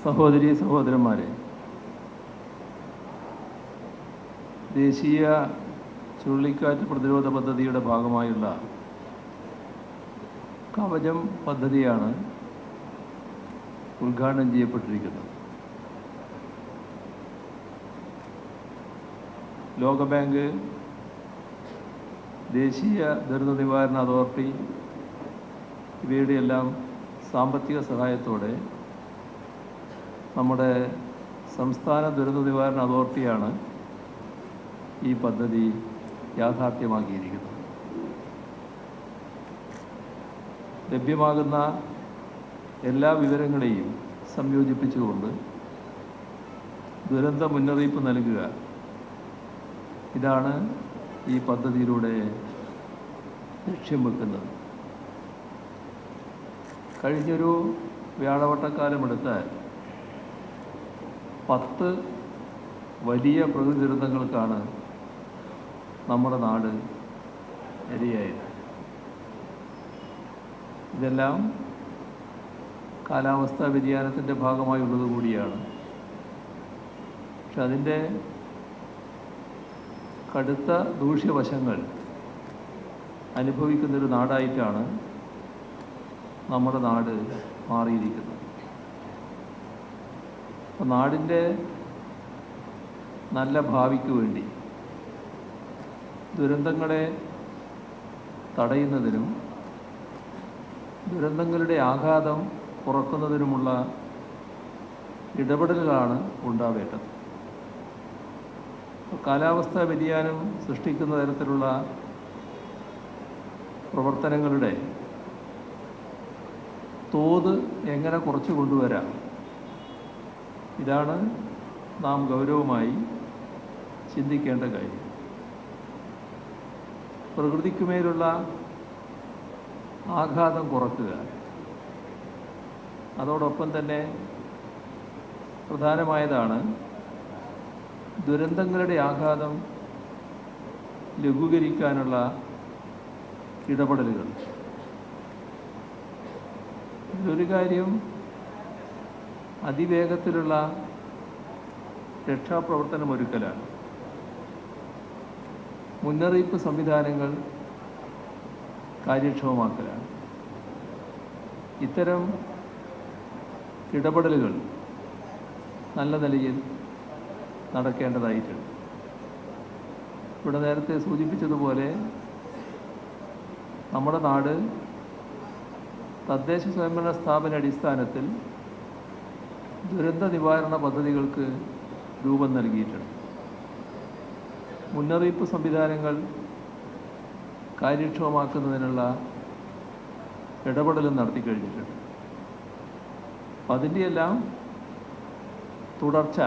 സഹോദരീ സഹോദരന്മാരെ, ദേശീയ ചുഴലിക്കാറ്റ് പ്രതിരോധ പദ്ധതിയുടെ ഭാഗമായുള്ള കവചം പദ്ധതിയാണ് ഉദ്ഘാടനം ചെയ്യപ്പെട്ടിരിക്കുന്നത്. ലോകബാങ്ക്, ദേശീയ ദുരന്ത നിവാരണ അതോറിറ്റി ഇവയുടെയെല്ലാം സാമ്പത്തിക സഹായത്തോടെ നമ്മുടെ സംസ്ഥാന ദുരന്ത നിവാരണ അതോറിറ്റിയാണ് ഈ പദ്ധതി യാഥാർത്ഥ്യമാക്കിയിരിക്കുന്നത്. ലഭ്യമാകുന്ന എല്ലാ വിവരങ്ങളെയും സംയോജിപ്പിച്ചുകൊണ്ട് ദുരന്ത മുന്നറിയിപ്പ് നൽകുക, ഇതാണ് ഈ പദ്ധതിയിലൂടെ ലക്ഷ്യം വെക്കുന്നത്. കഴിഞ്ഞൊരു വ്യാഴവട്ടക്കാലമെടുത്താൽ 10 വലിയ പ്രകൃതി ദുരന്തങ്ങൾക്കാണ് നമ്മുടെ നാട് ഇരയായത്. ഇതെല്ലാം കാലാവസ്ഥാ വ്യതിയാനത്തിൻ്റെ ഭാഗമായുള്ളത് കൂടിയാണ്. പക്ഷെ അതിൻ്റെ കടുത്ത ദൂഷ്യവശങ്ങൾ അനുഭവിക്കുന്നൊരു നാടായിട്ടാണ് നമ്മുടെ നാട് മാറിയിരിക്കുന്നത്. അപ്പോൾ നാടിൻ്റെ നല്ല ഭാവിക്ക് വേണ്ടി ദുരന്തങ്ങളെ തടയുന്നതിനും ദുരന്തങ്ങളുടെ ആഘാതം കുറക്കുന്നതിനുമുള്ള ഇടപെടലുകളാണ് ഉണ്ടാവേണ്ടത്. കാലാവസ്ഥാ വ്യതിയാനം സൃഷ്ടിക്കുന്ന തരത്തിലുള്ള പ്രവർത്തനങ്ങളുടെ തോത് എങ്ങനെ കുറച്ചു കൊണ്ടുവരാം, ഇതാണ് നാം ഗൗരവമായി ചിന്തിക്കേണ്ട കാര്യം. പ്രകൃതിക്കുമേലുള്ള ആഘാതം കുറക്കുക, അതോടൊപ്പം തന്നെ പ്രധാനമായതാണ് ദുരന്തങ്ങളുടെ ആഘാതം ലഘൂകരിക്കാനുള്ള ഇടപെടലുകൾ. ഇതിലൊരു കാര്യം അതിവേഗത്തിലുള്ള രക്ഷാപ്രവർത്തനമൊരുക്കലാണ്. മുന്നറിയിപ്പ് സംവിധാനങ്ങൾ കാര്യക്ഷമമാക്കലാണ്. ഇത്തരം ഇടപെടലുകൾ നല്ല നിലയിൽ നടക്കേണ്ടതായിട്ടുണ്ട്. ഇവിടെ നേരത്തെ സൂചിപ്പിച്ചതുപോലെ നമ്മുടെ നാട് തദ്ദേശ സ്വയംഭരണ സ്ഥാപന അടിസ്ഥാനത്തിൽ ദുരന്ത നിവാരണ പദ്ധതികൾക്ക് രൂപം നൽകിയിട്ടുണ്ട്. മുന്നറിയിപ്പ് സംവിധാനങ്ങൾ കാര്യക്ഷമമാക്കുന്നതിനുള്ള ഇടപെടലും നടത്തിക്കഴിഞ്ഞിട്ടുണ്ട്. അതിൻ്റെയെല്ലാം തുടർച്ച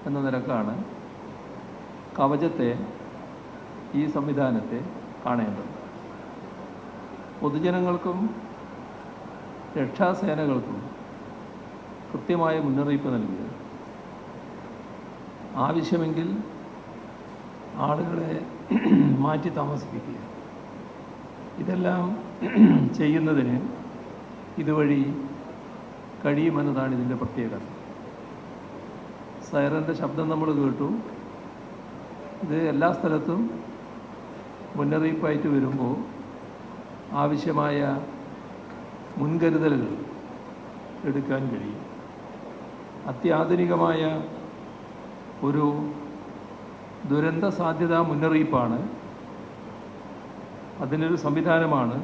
എന്ന നിലക്കാണ് കവചത്തെ, ഈ സംവിധാനത്തെ കാണേണ്ടത്. പൊതുജനങ്ങൾക്കും രക്ഷാസേനകൾക്കും കൃത്യമായ മുന്നറിയിപ്പ് നൽകുക, ആവശ്യമെങ്കിൽ ആളുകളെ മാറ്റി താമസിപ്പിക്കുക, ഇതെല്ലാം ചെയ്യുന്നതിന് ഇതുവഴി കഴിയുമെന്നതാണ് ഇതിൻ്റെ പ്രത്യേകത. സൈറൻ്റെ ശബ്ദം നമ്മൾ കേട്ടു. ഇത് എല്ലാ സ്ഥലത്തും മുന്നറിയിപ്പായിട്ട് വരുമ്പോൾ ആവശ്യമായ മുൻകരുതലുകൾ എടുക്കാൻ കഴിയും. അത്യാധുനികമായ ഒരു ദുരന്ത സാധ്യതാ മുന്നറിയിപ്പാണ്, അതിനൊരു സംവിധാനമാണ്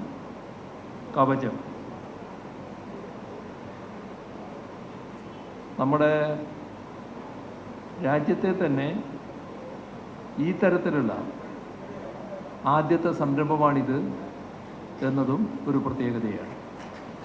കവചം. നമ്മുടെ രാജ്യത്തെ തന്നെ ഈ തരത്തിലുള്ള ആദ്യത്തെ സംരംഭമാണിത് എന്നതും ഒരു പ്രത്യേകതയാണ്.